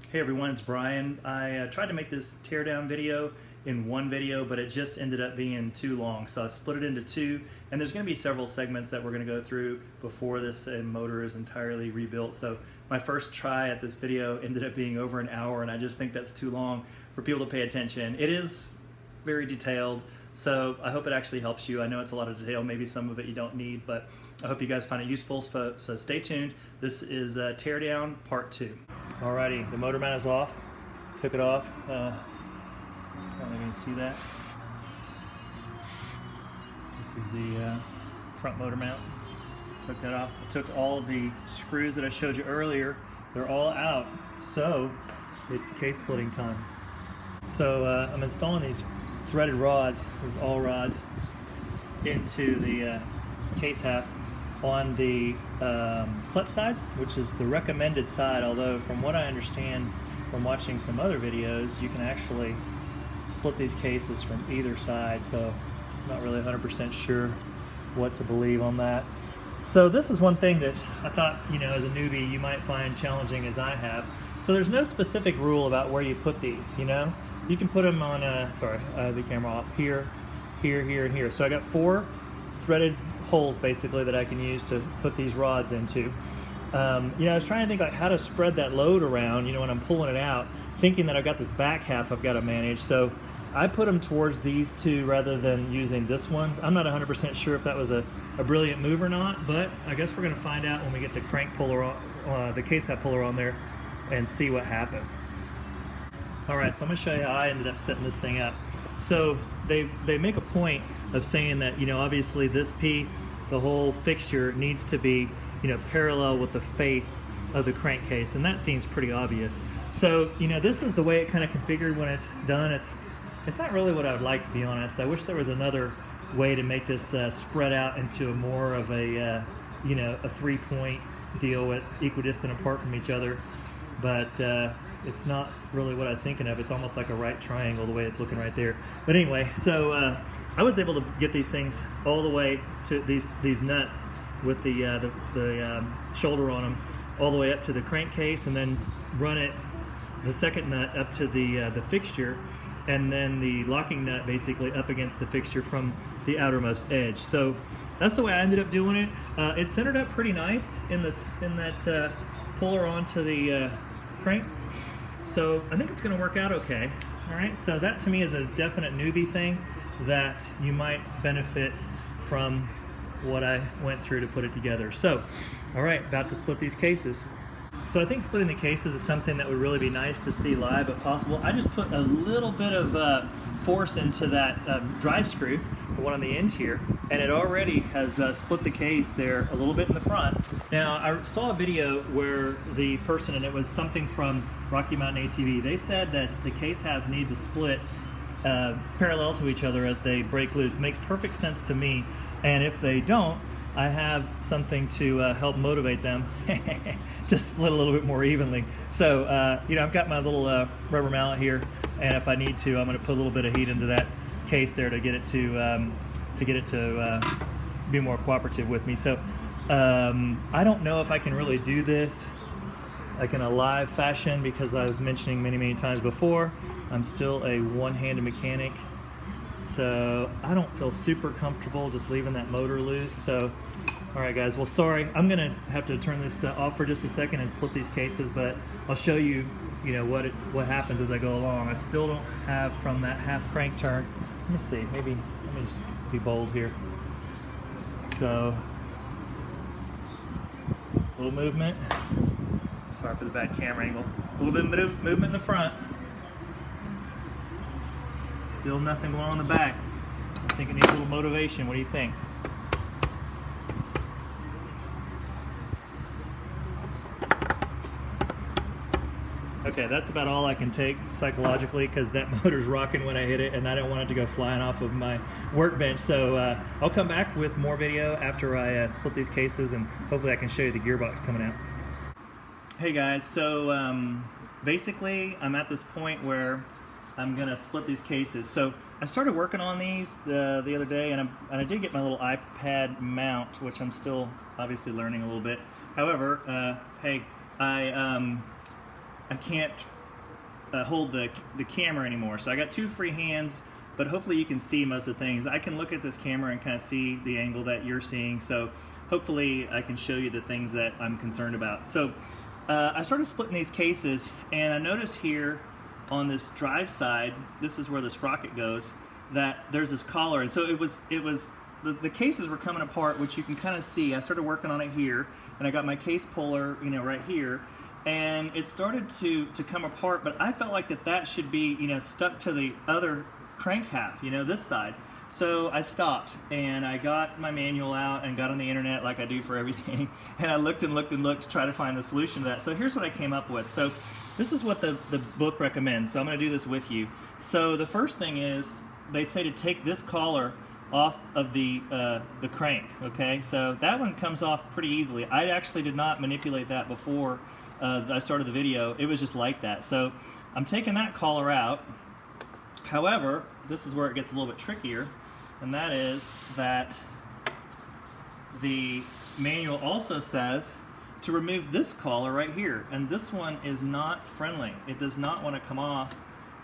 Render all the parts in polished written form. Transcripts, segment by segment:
Hey everyone, it's Brian. I tried to make this teardown video in one video, but it just ended up being too long. So I split it into two, and there's going to be several segments that we're going to go through before this motor is entirely rebuilt. So my first try at this video ended up being over an hour, and I just think that's too long for people to pay attention. It is very detailed, so I hope it actually helps you. I know it's a lot of detail, maybe some of it you don't need, but I hope you guys find it useful, so stay tuned. This is Teardown Part 2. Alrighty, the motor mount is off. Took it off. I don't know if you can see that. This is the front motor mount. Took that off. I took all the screws that I showed you earlier. They're all out. So it's case splitting time. So I'm installing these threaded rods, these all rods, into the case half on the clutch side, which is the recommended side, although from what I understand from watching some other videos, you can actually split these cases from either side, so I'm not really 100% sure what to believe on that. So this is one thing that I thought, as a newbie you might find challenging, as I have. So there's no specific rule about where you put these, You can put them on, the camera off, here, here, here, and here. So I got 4 threaded holes basically that I can use to put these rods into. I was trying to think like how to spread that load around, when I'm pulling it out, thinking that I've got this back half I've got to manage. So I put them towards these two rather than using this one. I'm not 100% sure if that was a brilliant move or not, but I guess we're going to find out when we get the crank puller on, the case hat puller on there, and see what happens. Alright, so I'm going to show you how I ended up setting this thing up. So they make a point of saying that, obviously this piece, the whole fixture, needs to be, parallel with the face of the crankcase, and that seems pretty obvious. So, this is the way it kind of configured when it's done. It's not really what I would like, to be honest. I wish there was another way to make this spread out into a more of a, a 3-point deal with equidistant apart from each other, but it's not really what I was thinking of. It's almost like a right triangle the way it's looking right there. But anyway, so I was able to get these things all the way to these nuts with the shoulder on them, all the way up to the crankcase, and then run it, the second nut, up to the fixture, and then the locking nut basically up against the fixture from the outermost edge. So that's the way I ended up doing it. It centered up pretty nice in that puller onto the crank. So I think it's going to work out okay. All right, so that to me is a definite newbie thing that you might benefit from what I went through to put it together. So, all right, about to split these cases. So I think splitting the cases is something that would really be nice to see live, but possible. I just put a little bit of force into that drive screw, the one on the end here, and it already has split the case there a little bit in the front. Now, I saw a video where the person, and it was something from Rocky Mountain ATV, they said that the case halves need to split parallel to each other as they break loose. Makes perfect sense to me, and if they don't, I have something to help motivate them to split a little bit more evenly. So, I've got my little rubber mallet here, and if I need to, I'm going to put a little bit of heat into that case there to get it to be more cooperative with me. So, I don't know if I can really do this like in a live fashion, because I was mentioning many times before, I'm still a one-handed mechanic. So I don't feel super comfortable just leaving that motor loose. So, all right guys, well sorry, I'm gonna have to turn this off for just a second and split these cases, but I'll show you, what happens as I go along. I still don't have from that half crank turn. Let me see, let me just be bold here. So, a little movement. Sorry for the bad camera angle. A little bit of movement in the front. Still nothing going on in the back. I think it needs a little motivation. What do you think? Okay, that's about all I can take psychologically, because that motor's rocking when I hit it, and I don't want it to go flying off of my workbench. So I'll come back with more video after I split these cases, and hopefully I can show you the gearbox coming out. Hey guys, so basically I'm at this point where I'm gonna split these cases. So I started working on these the other day, and I did get my little iPad mount, which I'm still obviously learning a little bit. However, hey, I can't hold the camera anymore. So I got 2 free hands, but hopefully you can see most of the things. I can look at this camera and kind of see the angle that you're seeing, so hopefully I can show you the things that I'm concerned about. So I started splitting these cases, and I noticed here on this drive side, this is where the sprocket goes, that there's this collar, and so the cases were coming apart, which you can kind of see. I started working on it here, and I got my case puller, you know, right here, and it started to come apart, but I felt like that should be, you know, stuck to the other crank half, you know, this side. So I stopped, and I got my manual out and got on the internet like I do for everything, and I looked and looked and looked to try to find the solution to that. So here's what I came up with. So this is what the book recommends, so I'm going to do this with you. So the first thing is, they say to take this collar off of the crank, okay? So that one comes off pretty easily. I actually did not manipulate that before I started the video. It was just like that. So I'm taking that collar out. However, this is where it gets a little bit trickier, and that is that the manual also says to remove this collar right here, and this one is not friendly. It does not want to come off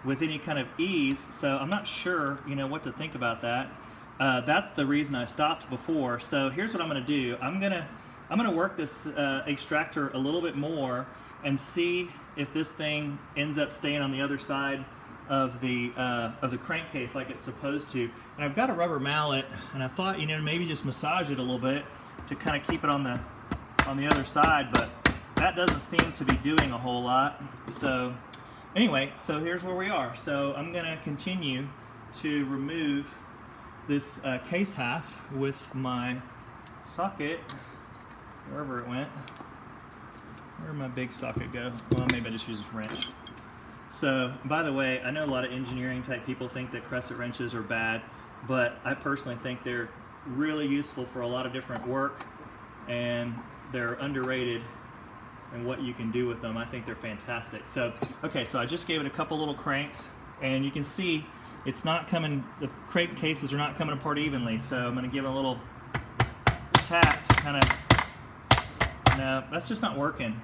with any kind of ease, so I'm not sure, you know, what to think about that. That's the reason I stopped before. So here's what I'm going to do. I'm gonna work this extractor a little bit more and see if this thing ends up staying on the other side of the crankcase like it's supposed to. And I've got a rubber mallet, and I thought, you know, maybe just massage it a little bit to kind of keep it on the other side, but that doesn't seem to be doing a whole lot. So anyway, so here's where we are. So I'm going to continue to remove this case half with my socket, wherever it went. Where'd my big socket go? Well, maybe I just use this wrench. So, by the way, I know a lot of engineering type people think that crescent wrenches are bad, but I personally think they're really useful for a lot of different work, and they're underrated in what you can do with them. I think they're fantastic. So, okay, so I just gave it a couple little cranks, and you can see it's not coming, the crank cases are not coming apart evenly, so I'm going to give it a little tap to kind of, no, that's just not working.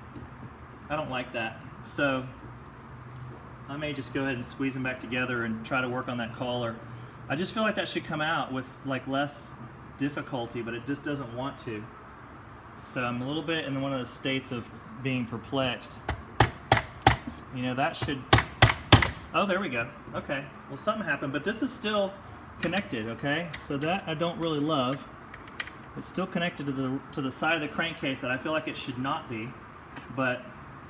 I don't like that. So I may just go ahead and squeeze them back together and try to work on that collar. I just feel like that should come out with like less difficulty, but it just doesn't want to. So I'm a little bit in one of the states of being perplexed. You know, that should, oh, there we go. Okay, well, something happened, but this is still connected, okay? So that I don't really love. It's still connected to the side of the crankcase that I feel like it should not be, but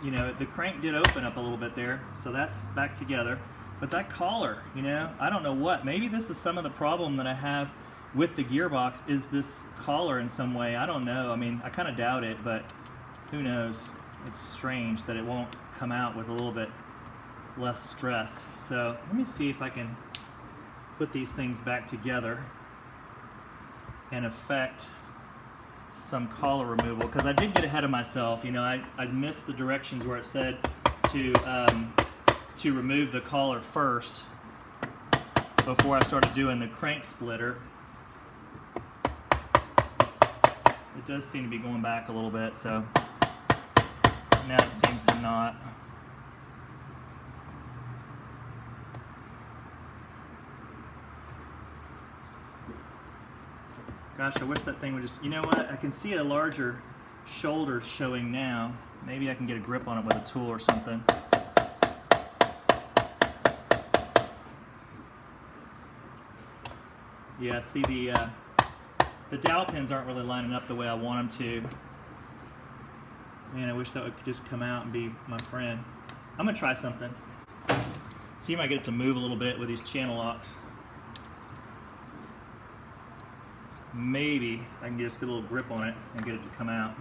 you know, the crank did open up a little bit there, so that's back together. But that collar, you know, I don't know what. Maybe this is some of the problem that I have with the gearbox, is this collar in some way. I don't know. I mean, I kind of doubt it, but who knows? It's strange that it won't come out with a little bit less stress. So let me see if I can put these things back together and affect some collar removal, because I did get ahead of myself. You know, I missed the directions where it said to remove the collar first before I started doing the crank splitter. It does seem to be going back a little bit, so now it seems to not. Gosh, I wish that thing would just, you know what, I can see a larger shoulder showing now. Maybe I can get a grip on it with a tool or something. Yeah, see the dowel pins aren't really lining up the way I want them to. Man, I wish that would just come out and be my friend. I'm gonna try something. See if I get it to move a little bit with these channel locks. Maybe I can just get a little grip on it and get it to come out.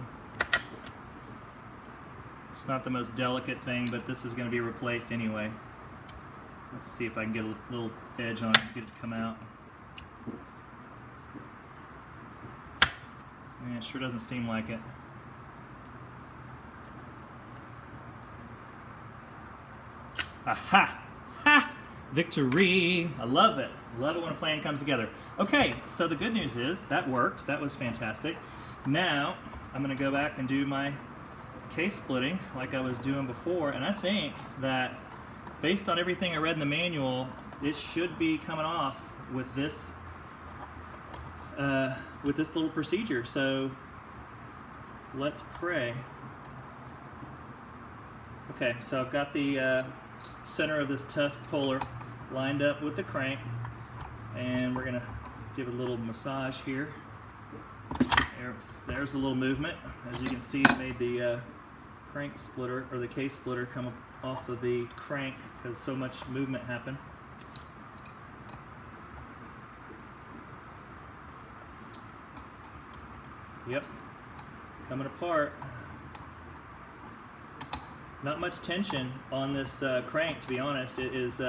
It's not the most delicate thing, but this is going to be replaced anyway. Let's see if I can get a little edge on it and get it to come out. Yeah, it sure doesn't seem like it. Aha! Ha! Victory! I love it. Love it when a plan comes together. Okay, so the good news is that worked. That was fantastic. Now I'm going to go back and do my case splitting like I was doing before, and I think that based on everything I read in the manual, it should be coming off with this little procedure. So let's pray. Okay, so I've got the center of this tusk puller lined up with the crank, and we're gonna give it a little massage here. There's a little movement. As you can see, it made the crank splitter, or the case splitter, come off of the crank because so much movement happened. Yep, coming apart. Not much tension on this crank, to be honest. It is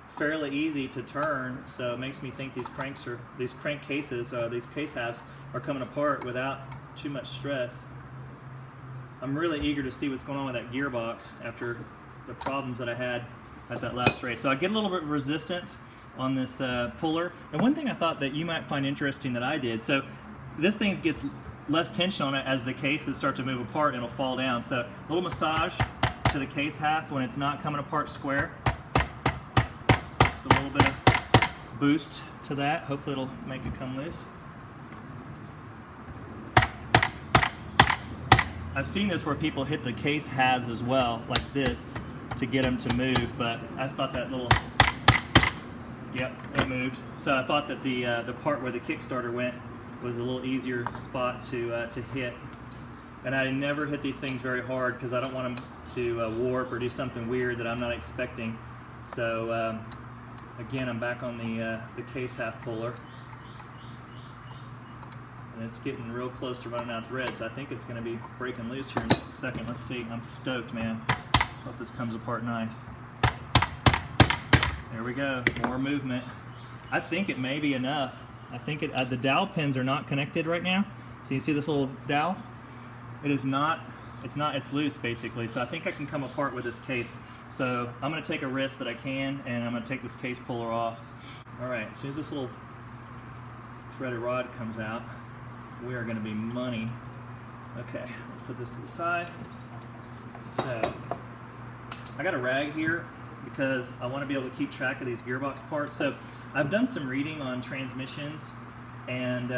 fairly easy to turn, so it makes me think these crank cases, these case halves, are coming apart without too much stress. I'm really eager to see what's going on with that gearbox after the problems that I had at that last race. So I get a little bit of resistance on this puller, and one thing I thought that you might find interesting that I did, so this thing gets less tension on it as the cases start to move apart and it'll fall down. So a little massage to the case half when it's not coming apart square. Just a little bit of boost to that. Hopefully it'll make it come loose. I've seen this where people hit the case halves as well, like this, to get them to move, but I just thought that little, yep, it moved. So I thought that the part where the Kickstarter went was a little easier spot to hit. And I never hit these things very hard because I don't want them to warp or do something weird that I'm not expecting. So again, I'm back on the case half puller. And it's getting real close to running out thread, so I think it's going to be breaking loose here in just a second. Let's see. I'm stoked, man. Hope this comes apart nice. There we go. More movement. I think it may be enough. I think the dowel pins are not connected right now. So you see this little dowel? It is not. It's loose basically. So I think I can come apart with this case. So I'm going to take a risk that I can, and I'm going to take this case puller off. All right. As soon as this little threaded rod comes out, we are going to be money. Okay, let's put this to the side. So, I got a rag here because I want to be able to keep track of these gearbox parts. So, I've done some reading on transmissions, and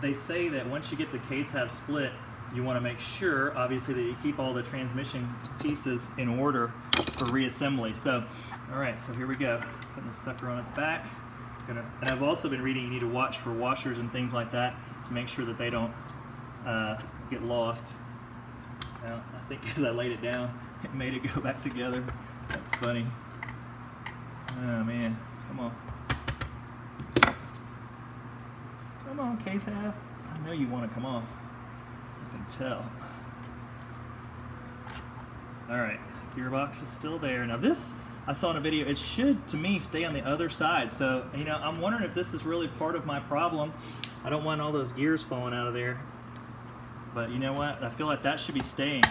they say that once you get the case half split, you want to make sure, obviously, that you keep all the transmission pieces in order for reassembly. So, all right, so here we go. Putting this sucker on its back. And I've also been reading you need to watch for washers and things like that to make sure that they don't get lost. Now, I think as I laid it down, it made it go back together. That's funny. Oh man, come on. Come on, case half. I know you want to come off. I can tell. Alright, gearbox is still there. Now this, I saw in a video, it should, to me, stay on the other side. So, you know, I'm wondering if this is really part of my problem. I don't want all those gears falling out of there. But you know what? I feel like that should be staying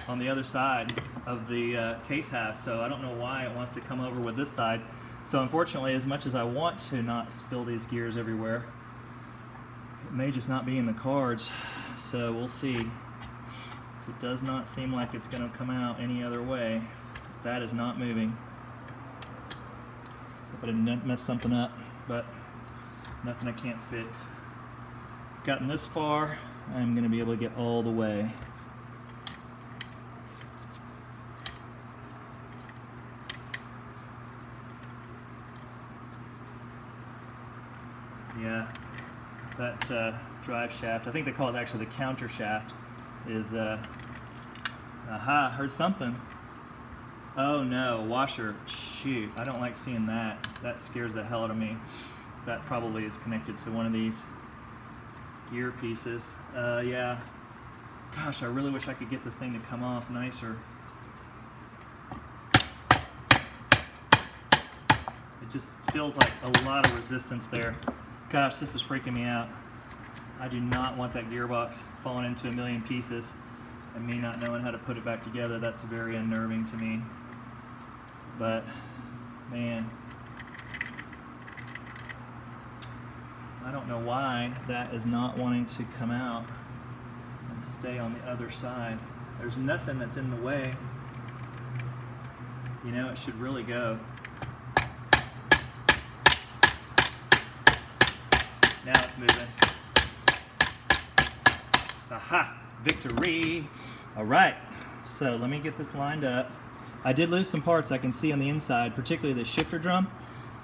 on the other side of the case half. So I don't know why it wants to come over with this side. So unfortunately, as much as I want to not spill these gears everywhere, it may just not be in the cards. So we'll see. So it does not seem like it's going to come out any other way. That is not moving. Hope I didn't mess something up, but nothing I can't fix. Gotten this far, I'm going to be able to get all the way. Yeah, that drive shaft, I think they call it actually the counter shaft, is, aha, heard something. Oh no, washer, shoot, I don't like seeing that. That scares the hell out of me. That probably is connected to one of these gear pieces. Yeah, gosh, I really wish I could get this thing to come off nicer. It just feels like a lot of resistance there. Gosh, this is freaking me out. I do not want that gearbox falling into a million pieces and me not knowing how to put it back together. That's very unnerving to me. But, man, I don't know why that is not wanting to come out and stay on the other side. There's nothing that's in the way. You know, it should really go. Now it's moving. Aha! Victory! All right, so let me get this lined up. I did lose some parts I can see on the inside, particularly the shifter drum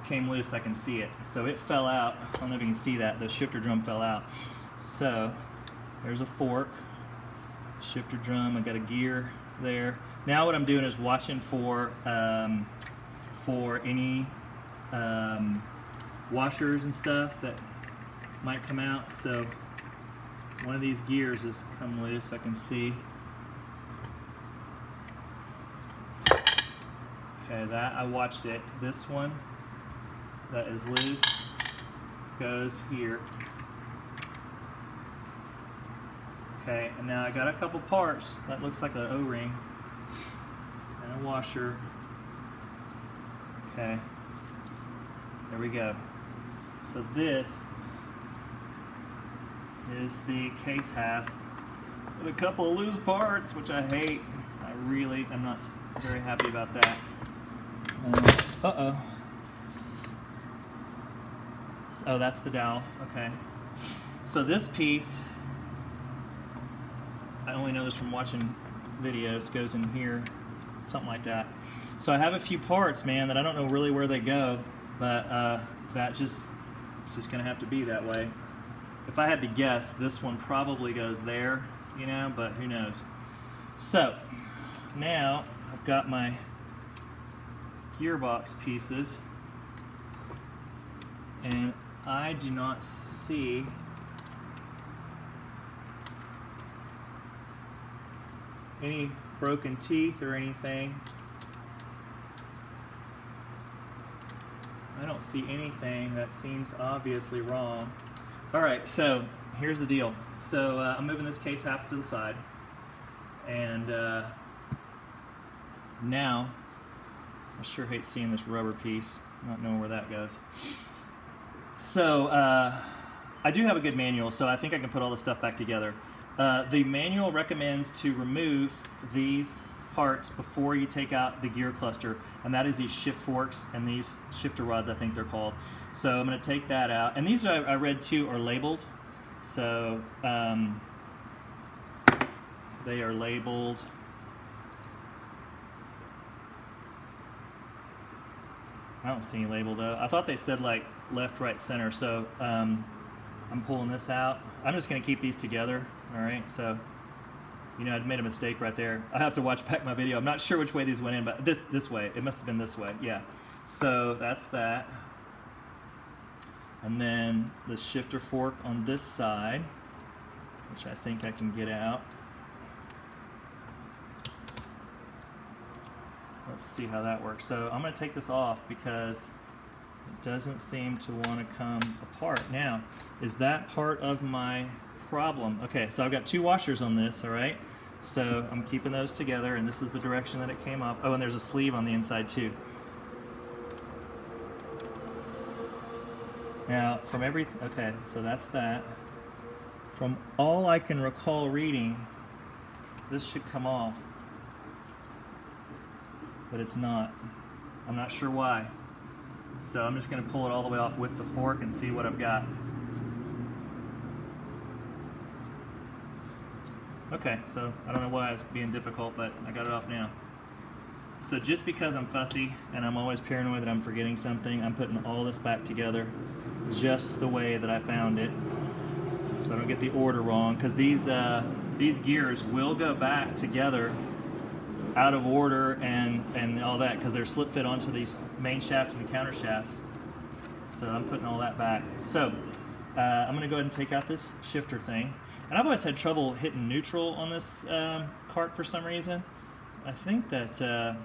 came loose, I can see it. So it fell out. I don't know if you can see that. The shifter drum fell out. So there's a fork, shifter drum, I got a gear there. Now what I'm doing is watching for any washers and stuff that might come out. So one of these gears has come loose, I can see. Okay, that I watched it. This one that is loose goes here. Okay, and now I got a couple parts. That looks like an O-ring and a washer. Okay, there we go. So this is the case half with a couple of loose parts, which I hate. I'm not very happy about that. Uh-oh. Oh, that's the dowel. Okay. So this piece, I only know this from watching videos, goes in here, something like that. So I have a few parts, man, that I don't know really where they go, but it's just gonna have to be that way. If I had to guess, this one probably goes there, you know, but who knows. So now I've got my gearbox pieces, and I do not see any broken teeth or anything. I don't see anything that seems obviously wrong. Alright, so here's the deal. So I'm moving this case half to the side, and now I sure hate seeing this rubber piece, not knowing where that goes. So I do have a good manual, so I think I can put all this stuff back together. The manual recommends to remove these parts before you take out the gear cluster, and that is these shift forks and these shifter rods, I think they're called. So I'm going to take that out, and these I read too are labeled. So they are labeled. I don't see any label though. I thought they said like left, right, center. So I'm pulling this out. I'm just going to keep these together. All right, so you know, I'd made a mistake right there. I have to watch back my video. I'm not sure which way these went in, but this way. It must have been this way. Yeah. So that's that. And then the shifter fork on this side, which I think I can get out. Let's see how that works. So I'm going to take this off because it doesn't seem to want to come apart. Now, is that part of my problem? Okay, so I've got two washers on this, all right? So I'm keeping those together, and this is the direction that it came up. Oh, and there's a sleeve on the inside too. Now, from everything, okay, so that's that. From all I can recall reading, this should come off, but it's not. I'm not sure why. So I'm just going to pull it all the way off with the fork and see what I've got. Okay, so I don't know why it's being difficult, but I got it off now. So just because I'm fussy and I'm always paranoid that I'm forgetting something, I'm putting all this back together just the way that I found it, so I don't get the order wrong, because these gears will go back together out of order and all that, because they're slip fit onto these main shafts and the counter shafts. So I'm putting all that back. So I'm going to go ahead and take out this shifter thing. And I've always had trouble hitting neutral on this cart for some reason. I think that,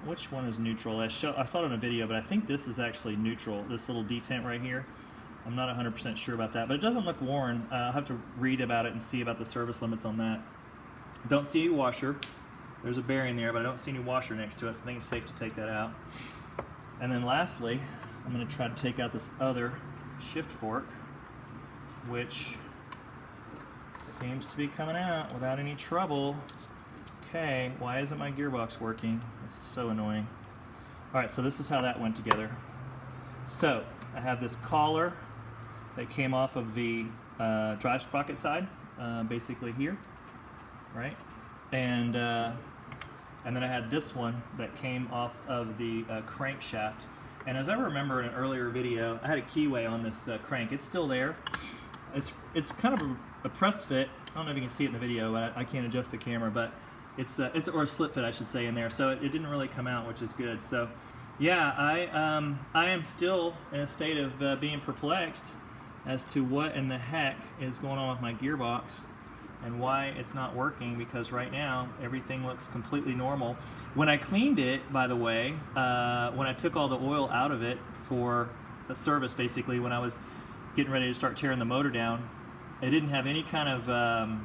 which one is neutral? I saw it in a video, but I think this is actually neutral, this little detent right here. I'm not 100% sure about that, but it doesn't look worn. I'll have to read about it and see about the service limits on that. Don't see any washer. There's a bearing there, but I don't see any washer next to it, so I think it's safe to take that out. And then lastly, I'm going to try to take out this other shift fork, which seems to be coming out without any trouble. Okay, why isn't my gearbox working? It's so annoying. All right, so this is how that went together. So I have this collar that came off of the drive sprocket side, basically here, right? And then I had this one that came off of the crankshaft. And as I remember in an earlier video, I had a keyway on this crank. It's still there. It's kind of a press fit. I don't know if you can see it in the video, but I can't adjust the camera, but it's or a slip fit, I should say, in there. So it didn't really come out, which is good. So yeah, I am still in a state of being perplexed as to what in the heck is going on with my gearbox and why it's not working, because right now everything looks completely normal. When I cleaned it, by the way, when I took all the oil out of it for a service, basically when I was getting ready to start tearing the motor down, it didn't have any kind of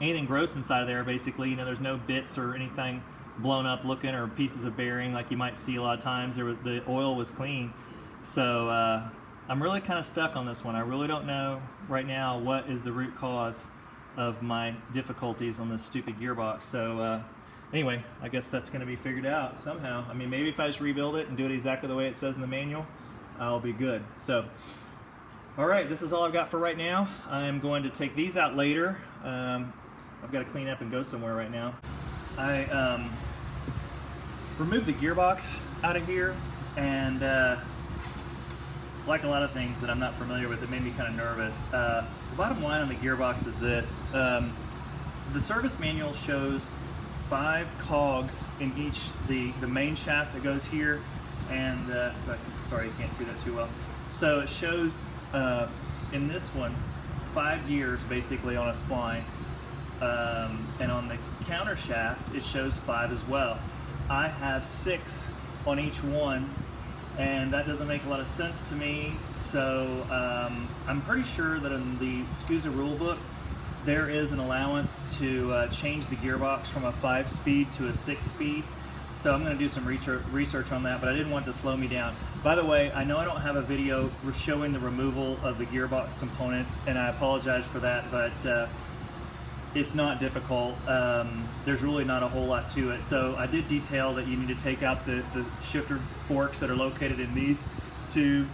anything gross inside of there, basically. You know, there's no bits or anything blown up looking or pieces of bearing like you might see a lot of times. The oil was clean. So I'm really kind of stuck on this one. I really don't know right now what is the root cause of my difficulties on this stupid gearbox. So anyway, I guess that's going to be figured out somehow. I mean, maybe if I just rebuild it and do it exactly the way it says in the manual, I'll be good. So all right, this is all I've got for right now. I'm going to take these out later. I've got to clean up and go somewhere right now. I removed the gearbox out of here, and like a lot of things that I'm not familiar with, it made me kind of nervous. The bottom line on the gearbox is this. The service manual shows 5 cogs in each, the main shaft that goes here, and sorry, you can't see that too well. So it shows in this one 5 gears basically on a spline, and on the counter shaft it shows 5 as well. I have 6 on each one, and that doesn't make a lot of sense to me. So I'm pretty sure that in the SCUSA rulebook there is an allowance to change the gearbox from a 5-speed to a 6-speed. So I'm going to do some research on that, but I didn't want to slow me down. By the way, I know I don't have a video showing the removal of the gearbox components, and I apologize for that, but it's not difficult. There's really not a whole lot to it. So I did detail that you need to take out the shifter forks that are located in these 2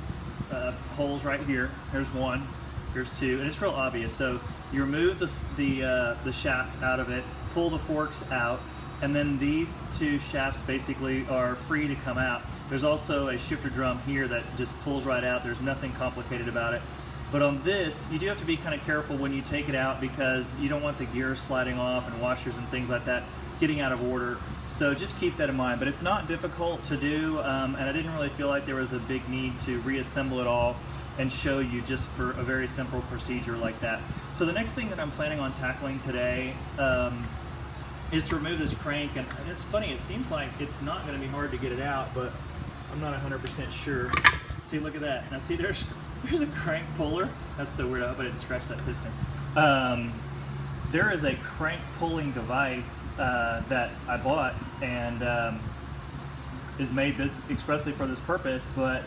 holes right here. Here's 1, here's 2, and it's real obvious. So you remove the shaft out of it, pull the forks out, and then these 2 shafts basically are free to come out. There's also a shifter drum here that just pulls right out. There's nothing complicated about it. But on this, you do have to be kind of careful when you take it out, because you don't want the gears sliding off and washers and things like that getting out of order. So just keep that in mind. But it's not difficult to do, and I didn't really feel like there was a big need to reassemble it all and show you just for a very simple procedure like that. So the next thing that I'm planning on tackling today is to remove this crank. And it's funny, it seems like it's not going to be hard to get it out, but I'm not 100% sure. See, look at that. Now see, there's a crank puller. That's so weird. I hope I didn't scratch that piston. There is a crank pulling device that I bought, and is made expressly for this purpose, but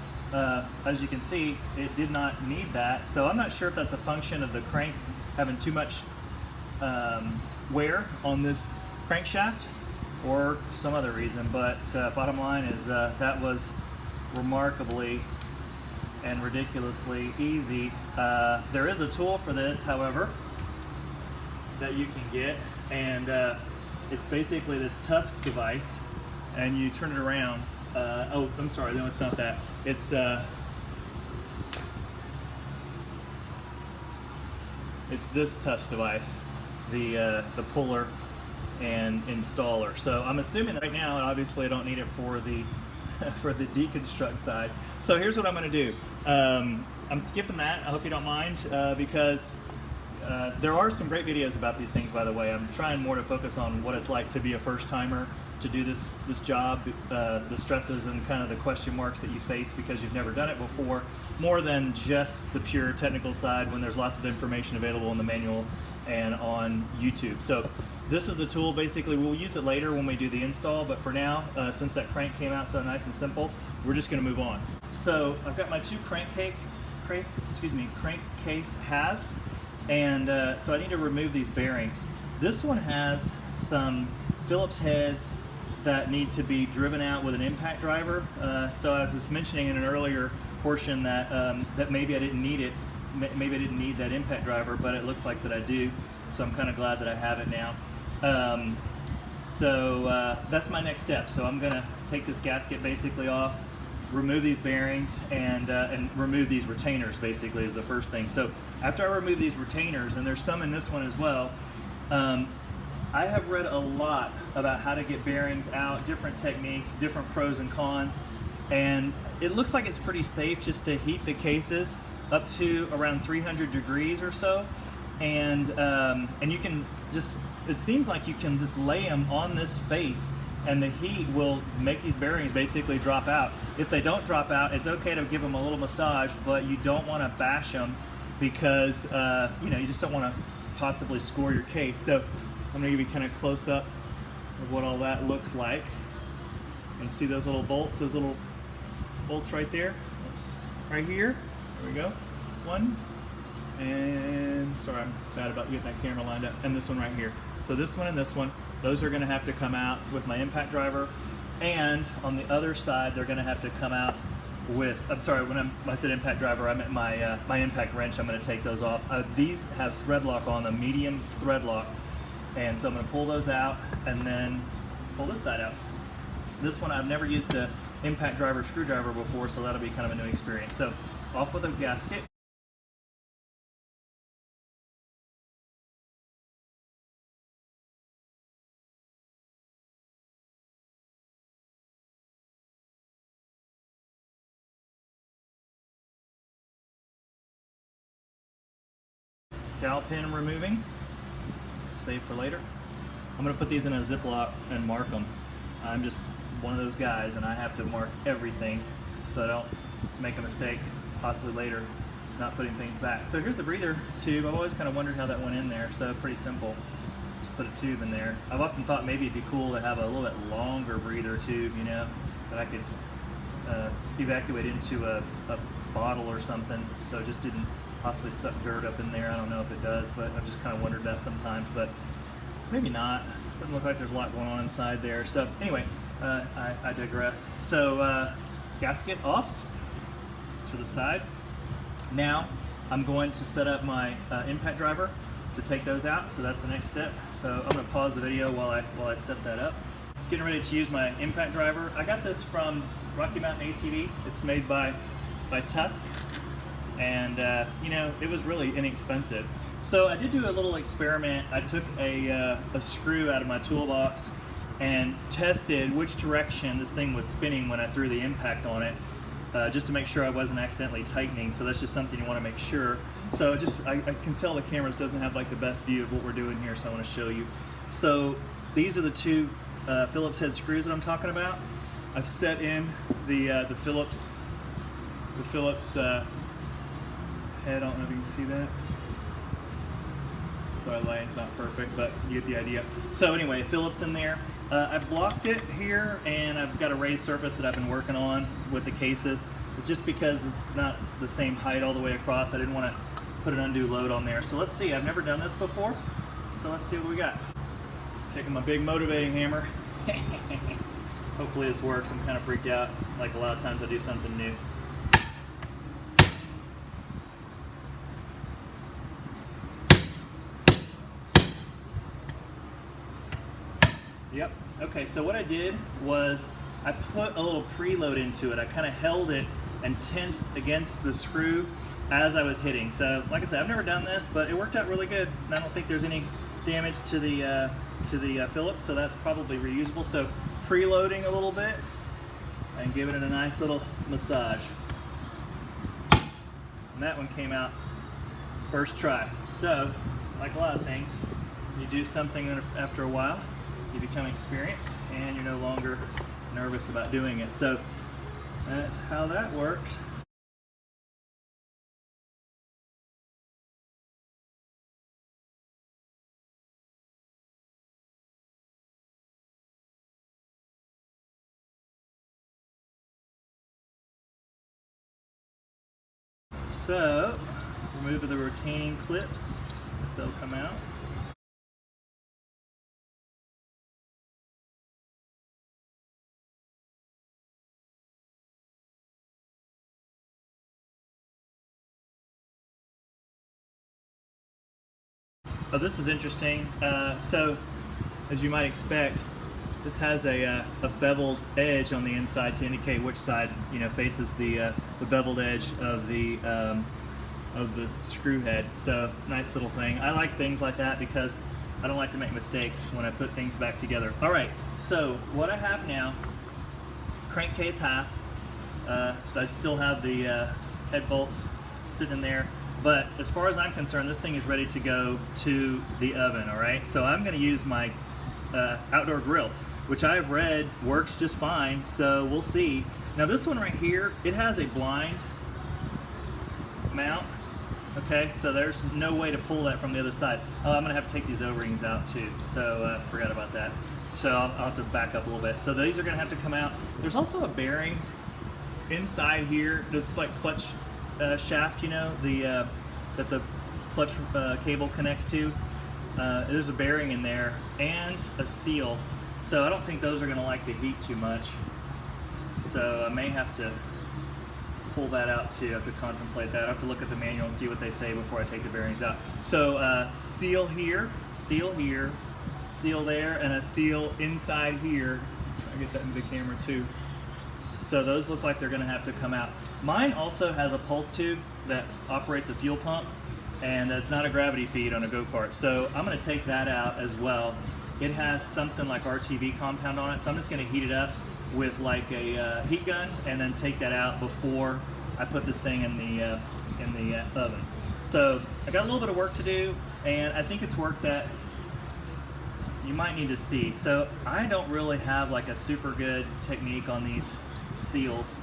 as you can see, it did not need that. So I'm not sure if that's a function of the crank having too much wear on this crankshaft or some other reason, but bottom line is that was remarkably and ridiculously easy. There is a tool for this, however, that you can get, and it's basically this tusk device, and you turn it around. Oh, I'm sorry, no, it's not that. It's this tusk device, the puller and installer. So I'm assuming that right now, and obviously I don't need it for the for the deconstruct side. So here's what I'm going to do. I'm skipping that. I hope you don't mind, because there are some great videos about these things, by the way. I'm trying more to focus on what it's like to be a first-timer, to do this job, the stresses and kind of the question marks that you face because you've never done it before, more than just the pure technical side when there's lots of information available in the manual and on YouTube. So this is the tool. Basically, we'll use it later when we do the install, but for now, since that crank came out so nice and simple, we're just going to move on. So I've got my 2 crankcase halves, and so I need to remove these bearings. This one has some Phillips heads that need to be driven out with an impact driver. So I was mentioning in an earlier portion that that maybe I didn't need it. Maybe I didn't need that impact driver, but it looks like that I do. So I'm kind of glad that I have it now. That's my next step. So I'm gonna take this gasket basically off, remove these bearings, and remove these retainers basically is the first thing. So after I remove these retainers, and there's some in this one as well, I have read a lot about how to get bearings out, different techniques, different pros and cons, and it looks like it's pretty safe just to heat the cases up to around 300 degrees or so, and you can just, it seems like you can just lay them on this face and the heat will make these bearings basically drop out. If they don't drop out, it's okay to give them a little massage, but you don't want to bash them because you just don't want to possibly score your case. So I'm going to give you kind of close up of what all that looks like. And see those little bolts right there? Oops. Right here. There we go. One. And sorry, I'm bad about getting that camera lined up. And this one right here. So this one and this one, those are going to have to come out with my impact driver. And on the other side, they're going to have to come out with, I'm sorry, when I said impact driver, I meant my impact wrench. I'm going to take those off. These have thread lock on them, medium thread lock. And so I'm going to pull those out and then pull this side out. This one, I've never used an impact driver screwdriver before, so that'll be kind of a new experience. So off with a gasket. Dowel pin removing, save for later. I'm going to put these in a Ziploc and mark them. I'm just one of those guys and I have to mark everything so I don't make a mistake possibly later not putting things back. So here's the breather tube. I've always kind of wondered how that went in there, so pretty simple. Just put a tube in there. I've often thought maybe it'd be cool to have a little bit longer breather tube, that I could evacuate into a bottle or something, so it just didn't possibly suck dirt up in there. I don't know if it does, but I've just kind of wondered that sometimes, but maybe not. Doesn't look like there's a lot going on inside there. So anyway, I digress. So gasket off to the side. Now I'm going to set up my impact driver to take those out. So that's the next step. So I'm going to pause the video while I set that up. Getting ready to use my impact driver. I got this from Rocky Mountain ATV. It's made by Tusk. And it was really inexpensive. So I did do a little experiment. I took a screw out of my toolbox and tested which direction this thing was spinning when I threw the impact on it, just to make sure I wasn't accidentally tightening. So that's just something you want to make sure. So I can tell the cameras doesn't have like the best view of what we're doing here, so I want to show you. So these are the two Phillips head screws that I'm talking about. I've set in the Phillips head. I don't know if you can see that. Sorry, the lighting's not perfect, but you get the idea. So anyway, Phillips in there. I blocked it here, and I've got a raised surface that I've been working on with the cases. It's just because it's not the same height all the way across. I didn't want to put an undue load on there. So let's see. I've never done this before, so let's see what we got. Taking my big motivating hammer. Hopefully this works. I'm kind of freaked out. Like a lot of times I do something new. Yep. Okay, so what I did was I put a little preload into it. I kind of held it and tensed against the screw as I was hitting. So like I said, I've never done this, but it worked out really good. And I don't think there's any damage to the Phillips, so that's probably reusable. So preloading a little bit and giving it a nice little massage. And that one came out first try. So, like a lot of things, you do something after a while, you become experienced, and you're no longer nervous about doing it. So that's how that works. So remove the retaining clips if they'll come out. Oh, this is interesting. So, as you might expect, this has a beveled edge on the inside to indicate which side, you know, faces the beveled edge of the screw head. So, nice little thing. I like things like that because I don't like to make mistakes when I put things back together. All right, so what I have now, crankcase half. I still have the head bolts sitting in there. But as far as I'm concerned, this thing is ready to go to the oven, all right? So I'm gonna use my outdoor grill, which I've read works just fine, so we'll see. Now this one right here, it has a blind mount, okay? So there's no way to pull that from the other side. Oh, I'm gonna have to take these O-rings out too, so forgot about that. So I'll have to back up a little bit. So these are gonna have to come out. There's also a bearing inside here, this like clutch shaft, you know, that the clutch cable connects to. There's a bearing in there and a seal. So I don't think those are gonna like the heat too much. So I may have to pull that out too. I have to contemplate that. I have to look at the manual and see what they say before I take the bearings out. So seal here, seal there, and a seal inside here. Try to get that into the camera too. So those look like they're gonna have to come out. Mine also has a pulse tube that operates a fuel pump, and it's not a gravity feed on a go-kart. So I'm gonna take that out as well. It has something like RTV compound on it, so I'm just gonna heat it up with like a heat gun and then take that out before I put this thing in the oven. So I got a little bit of work to do, and I think it's work that you might need to see. So I don't really have like a super good technique on these seals,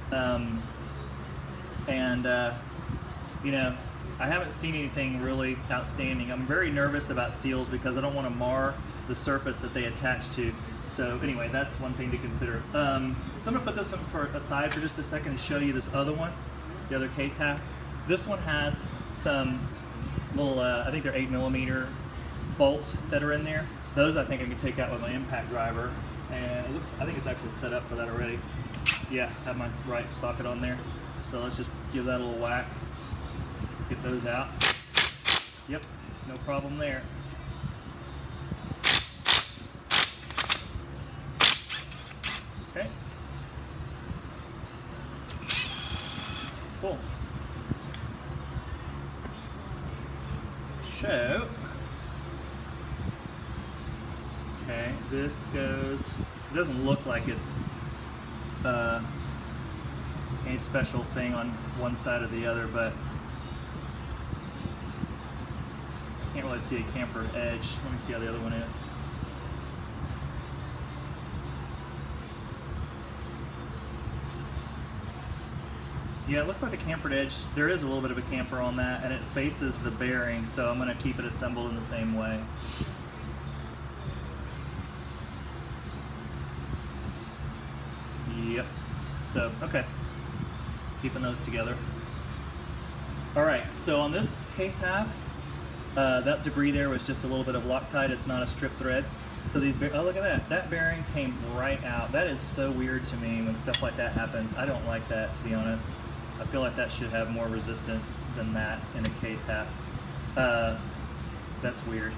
you know, I haven't seen anything really outstanding. I'm very nervous about seals because I don't want to mar the surface that they attach to. So anyway, that's one thing to consider. So I'm gonna put this one aside for just a second and show you this other one, the other case half. This one has some little, I think they're 8mm bolts that are in there. Those I think I can take out with my impact driver, and it looks, I think it's actually set up for that already. Yeah, have my right socket on there. So let's just give that a little whack. Get those out. Yep, no problem there. Okay. Cool. So, okay, this goes, it doesn't look like it's any special thing on one side or the other, but I can't really see a chamfered edge. Let me see how the other one is. Yeah, it looks like the chamfered edge, there is a little bit of a chamfer on that, and it faces the bearing, so I'm going to keep it assembled in the same way. Yep. So, okay. Keeping those together. Alright, so on this case half, that debris there was just a little bit of Loctite. It's not a strip thread. So these, oh look at that. That bearing came right out. That is so weird to me when stuff like that happens. I don't like that, to be honest. I feel like that should have more resistance than that in a case half. That's weird.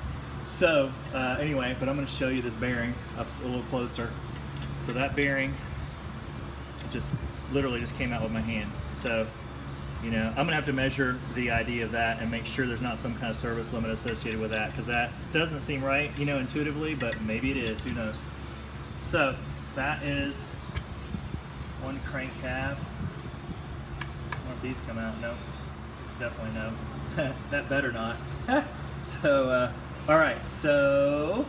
So anyway, but I'm going to show you this bearing up a little closer. So that bearing just literally just came out with my hand. So, you know, I'm going to have to measure the ID of that and make sure there's not some kind of service limit associated with that, because that doesn't seem right, you know, intuitively, but maybe it is. Who knows? So that is one crank half. If these come out, no, definitely no. That better not. So all right, so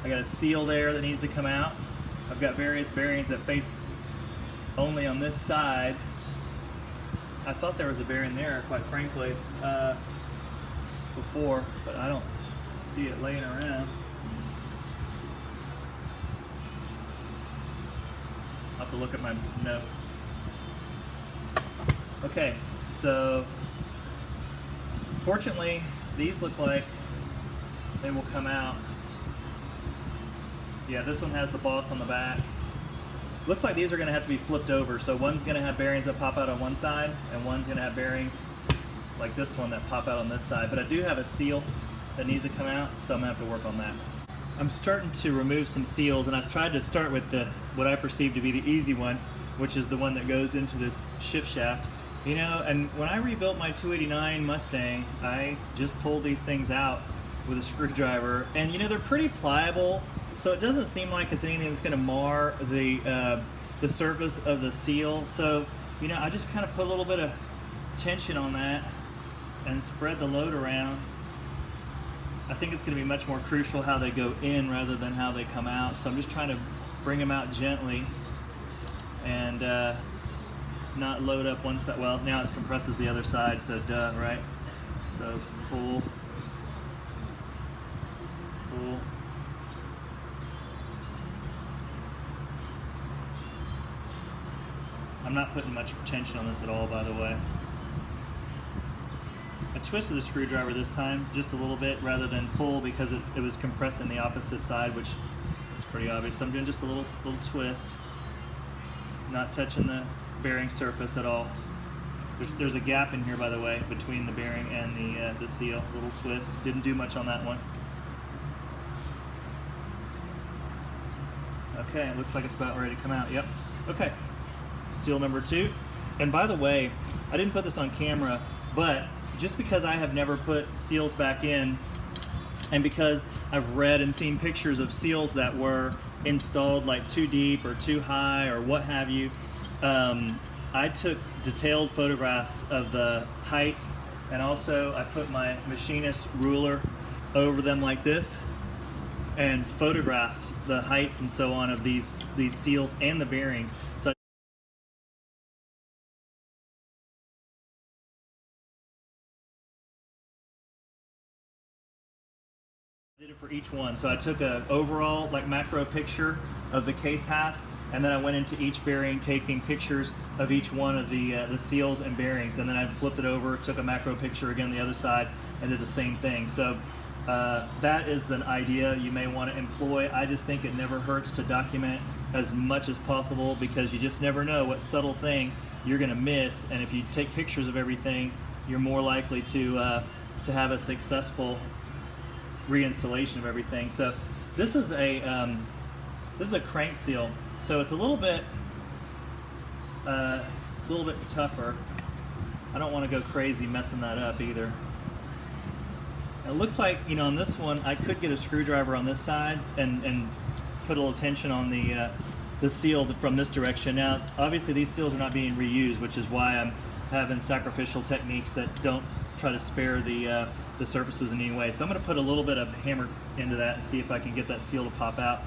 I got a seal there that needs to come out. I've got various bearings that face only on this side. I thought there was a bearing there, quite frankly, before, but I don't see it laying around. I'll have to look at my notes. Okay, so fortunately, these look like they will come out. Yeah, this one has the boss on the back. Looks like these are going to have to be flipped over. So one's going to have bearings that pop out on one side, and one's going to have bearings like this one that pop out on this side. But I do have a seal that needs to come out, so I'm gonna have to work on that. I'm starting to remove some seals, and I tried to start with what I perceive to be the easy one, which is the one that goes into this shift shaft. You know, and when I rebuilt my 289 Mustang, I just pulled these things out with a screwdriver, and you know, they're pretty pliable, so it doesn't seem like it's anything that's gonna mar the surface of the seal. So, you know, I just kind of put a little bit of tension on that and spread the load around. I think it's going to be much more crucial how they go in rather than how they come out. So I'm just trying to bring them out gently and not load up one side. Well, now it compresses the other side, so duh, right? So pull, pull. I'm not putting much tension on this at all, by the way. I twisted the screwdriver this time just a little bit rather than pull because it was compressing the opposite side, which is pretty obvious. So I'm doing just a little twist, not touching the bearing surface at all. There's a gap in here, by the way, between the bearing and the seal. A little twist. Didn't do much on that one. Okay, it looks like it's about ready to come out. Yep. Okay. Seal number 2. And by the way, I didn't put this on camera, but just because I have never put seals back in, and because I've read and seen pictures of seals that were installed like too deep or too high or what have you, I took detailed photographs of the heights, and also I put my machinist ruler over them like this and photographed the heights and so on of these seals and the bearings. So I did it for each one. So I took an overall like macro picture of the case half, and then I went into each bearing taking pictures of each one of the seals and bearings, and then I flipped it over, took a macro picture again the other side, and did the same thing. So that is an idea you may want to employ. I just think it never hurts to document as much as possible, because you just never know what subtle thing you're going to miss, and if you take pictures of everything, you're more likely to have a successful reinstallation of everything. So this is a crank seal, so it's a little bit tougher. I don't want to go crazy messing that up either. It looks like, you know, on this one I could get a screwdriver on this side and put a little tension on the seal from this direction. Now obviously these seals are not being reused, which is why I'm having sacrificial techniques that don't try to spare the surfaces in any way. So I'm going to put a little bit of hammer into that and see if I can get that seal to pop out.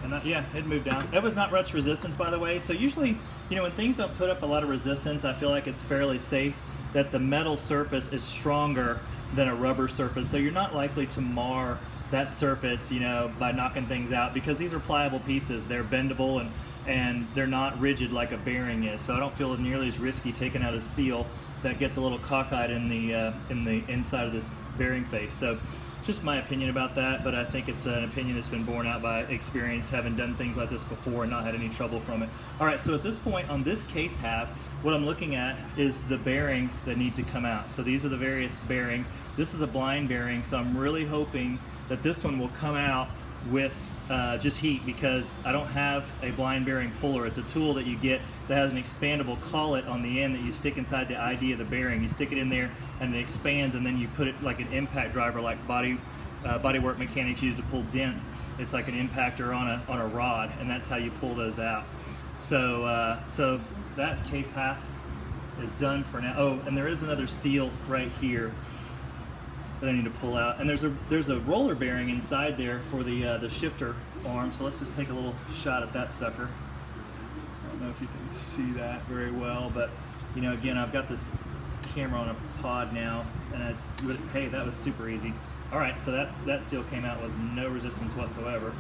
And yeah, it moved down. It was not much resistance, by the way. So usually, you know, when things don't put up a lot of resistance, I feel like it's fairly safe that the metal surface is stronger than a rubber surface. So you're not likely to mar that surface, you know, by knocking things out, because these are pliable pieces. They're bendable and they're not rigid like a bearing is. So I don't feel nearly as risky taking out a seal that gets a little cockeyed in the inside of this bearing face. So just my opinion about that, but I think it's an opinion that's been borne out by experience, having done things like this before and not had any trouble from it. All right, so at this point on this case half, what I'm looking at is the bearings that need to come out. So these are the various bearings. This is a blind bearing, so I'm really hoping that this one will come out with just heat, because I don't have a blind bearing puller. It's a tool that you get that has an expandable collet on the end that you stick inside the ID of the bearing. You stick it in there and it expands, and then you put it like an impact driver, like bodywork mechanics use to pull dents. It's like an impactor on a rod, and that's how you pull those out. So so that case half is done for now. Oh, and there is another seal right here that I need to pull out, and there's a roller bearing inside there for the shifter arm. So let's just take a little shot at that sucker. I don't know if you can see that very well, but you know, again, I've got this camera on a pod now, and hey, that was super easy. All right, so that seal came out with no resistance whatsoever.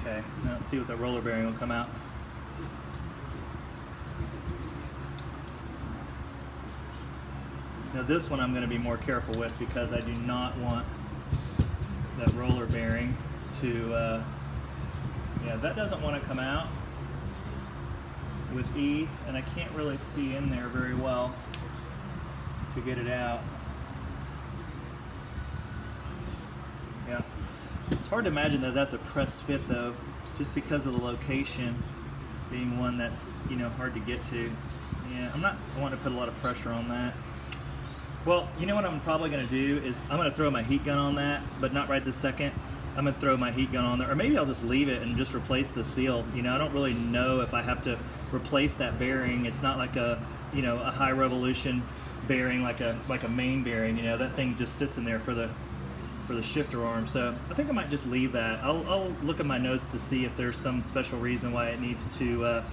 Okay, now let's see what the roller bearing will come out. Now this one I'm going to be more careful with because I do not want that roller bearing to, yeah, that doesn't want to come out with ease, and I can't really see in there very well to get it out. Yeah, it's hard to imagine that that's a pressed fit though, just because of the location being one that's, you know, hard to get to. Yeah, I want to put a lot of pressure on that. Well, you know what I'm probably going to do is I'm going to throw my heat gun on that, but not right this second. I'm going to throw my heat gun on there, or maybe I'll just leave it and just replace the seal. You know, I don't really know if I have to replace that bearing. It's not like a, you know, a high revolution bearing like a main bearing. You know, that thing just sits in there for the shifter arm. So I think I might just leave that. I'll look at my notes to see if there's some special reason why it needs to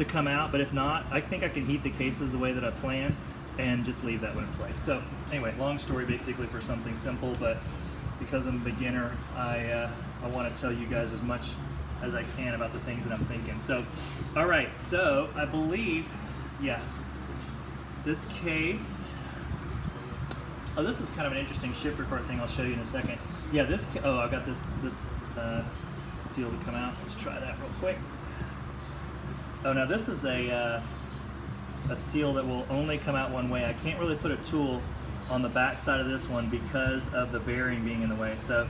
come out. But if not, I think I can heat the cases the way that I plan and just leave that one in place. So anyway, long story basically for something simple, but because I'm a beginner, I want to tell you guys as much as I can about the things that I'm thinking. So, all right, so I believe, yeah, this case, oh, this is kind of an interesting shifter cart thing I'll show you in a second. Yeah, this, oh, I've got this seal to come out. Let's try that real quick. Oh, now this is a seal that will only come out one way. I can't really put a tool on the back side of this one because of the bearing being in the way. So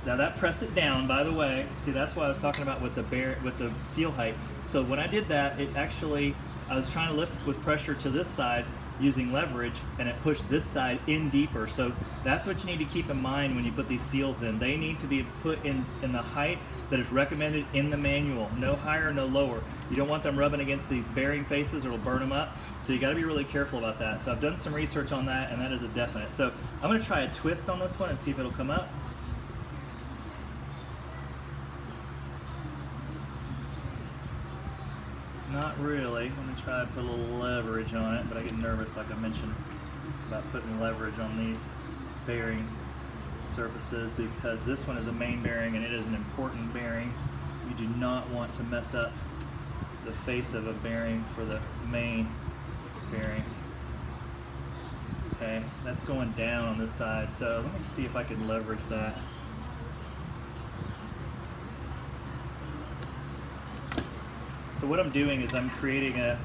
now that pressed it down, by the way. See, that's what I was talking about with the seal height. So when I did that, it actually, I was trying to lift with pressure to this side using leverage, and it pushed this side in deeper. So that's what you need to keep in mind when you put these seals in. They need to be put in the height that is recommended in the manual. No higher, no lower. You don't want them rubbing against these bearing faces or it'll burn them up. So you gotta be really careful about that. So I've done some research on that, and that is a definite. So I'm gonna try a twist on this one and see if it'll come up. Not really. I'm going to try to put a little leverage on it, but I get nervous, like I mentioned, about putting leverage on these bearing surfaces because this one is a main bearing and it is an important bearing. You do not want to mess up the face of a bearing for the main bearing. Okay, that's going down on this side, so let me see if I can leverage that. So what I'm doing is I'm creating a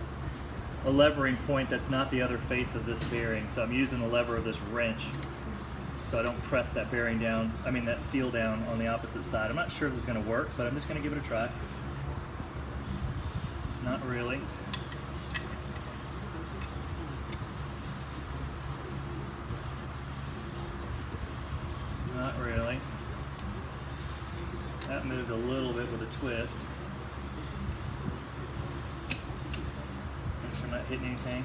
levering point that's not the other face of this bearing. So I'm using the lever of this wrench so I don't press that bearing down, I mean that seal down on the opposite side. I'm not sure if this is going to work, but I'm just going to give it a try. Not really. Not really. That moved a little bit with a twist. I'm not hitting anything.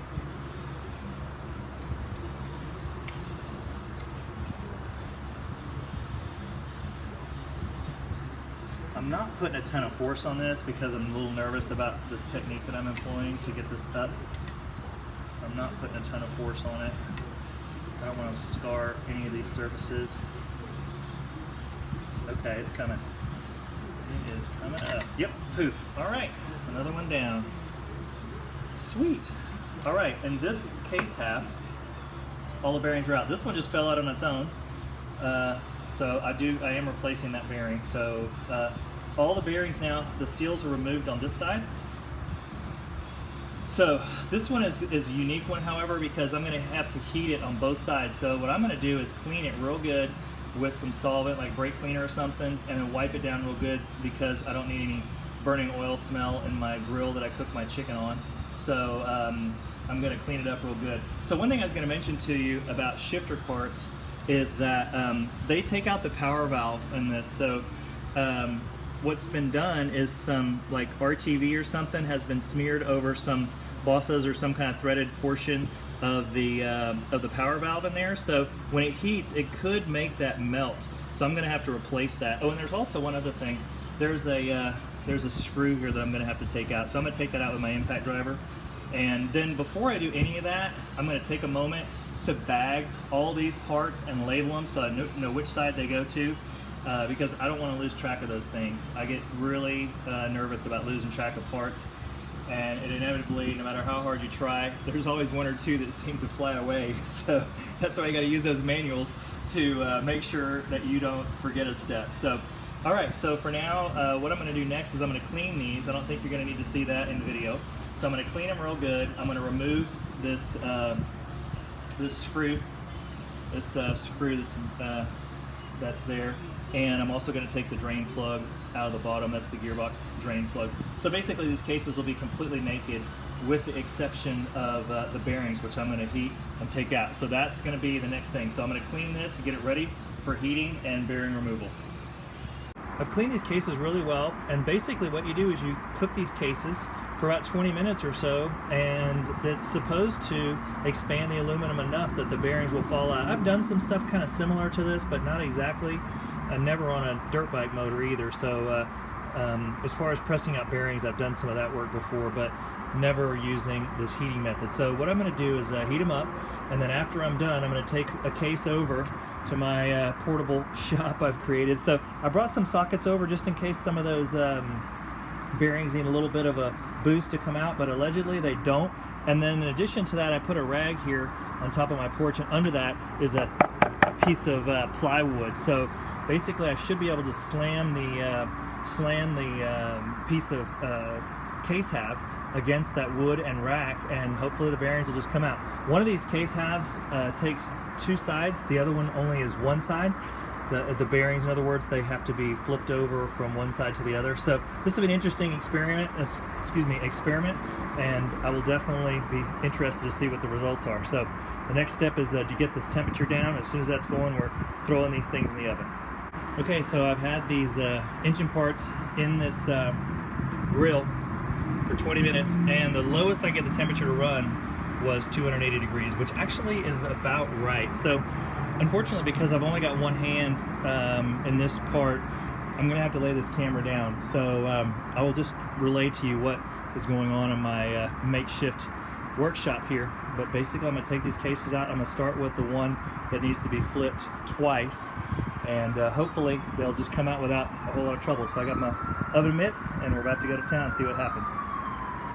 I'm not putting a ton of force on this because I'm a little nervous about this technique that I'm employing to get this up. So I'm not putting a ton of force on it. I don't want to scar any of these surfaces. Okay, it's coming. It is coming up. Yep, poof. All right, another one down. Sweet. All right, and this case half, all the bearings are out. This one just fell out on its own. So I am replacing that bearing. So all the bearings now, the seals are removed on this side. So this one is a unique one, however, because I'm gonna have to heat it on both sides. So what I'm gonna do is clean it real good with some solvent, like brake cleaner or something, and then wipe it down real good because I don't need any burning oil smell in my grill that I cook my chicken on. So I'm going to clean it up real good. So one thing I was going to mention to you about shifter carts is that they take out the power valve in this. So what's been done is some like RTV or something has been smeared over some bosses or some kind of threaded portion of the power valve in there. So when it heats, it could make that melt. So I'm going to have to replace that. Oh, and there's also one other thing. There's a there's a screw here that I'm gonna have to take out. So I'm gonna take that out with my impact driver. And then before I do any of that, I'm gonna take a moment to bag all these parts and label them so I know which side they go to, because I don't wanna lose track of those things. I get really nervous about losing track of parts, and it inevitably, no matter how hard you try, there's always one or two that seem to fly away. So that's why you gotta use those manuals to make sure that you don't forget a step. So, all right, so for now, what I'm gonna do next is I'm gonna clean these. I don't think you're gonna need to see that in the video. So I'm gonna clean them real good. I'm gonna remove this this screw, that's there. And I'm also gonna take the drain plug out of the bottom. That's the gearbox drain plug. So basically these cases will be completely naked with the exception of the bearings, which I'm gonna heat and take out. So that's gonna be the next thing. So I'm gonna clean this to get it ready for heating and bearing removal. I've cleaned these cases really well, and basically what you do is you cook these cases for about 20 minutes or so, and it's supposed to expand the aluminum enough that the bearings will fall out. I've done some stuff kind of similar to this, but not exactly. Never on a dirt bike motor either, so as far as pressing out bearings, I've done some of that work before, but never using this heating method. So what I'm going to do is heat them up, and then after I'm done, I'm going to take a case over to my portable shop I've created. So I brought some sockets over just in case some of those bearings need a little bit of a boost to come out, but allegedly they don't. And then in addition to that, I put a rag here on top of my porch, and under that is a piece of plywood. So basically I should be able to slam the piece of case half against that wood and rack, and hopefully the bearings will just come out. One of these case halves takes two sides, the other one only is one side. The bearings, in other words, they have to be flipped over from one side to the other. So this will be an interesting experiment, and I will definitely be interested to see what the results are. So the next step is to get this temperature down. As soon as that's going, we're throwing these things in the oven. Okay, so I've had these engine parts in this grill for 20 minutes, and the lowest I get the temperature to run was 280 degrees, which actually is about right. So unfortunately, because I've only got one hand in this part, I'm gonna have to lay this camera down. So I will just relay to you what is going on in my makeshift workshop here. But basically I'm gonna take these cases out. I'm gonna start with the one that needs to be flipped twice, and hopefully they'll just come out without a whole lot of trouble. So I got my oven mitts, and we're about to go to town and see what happens.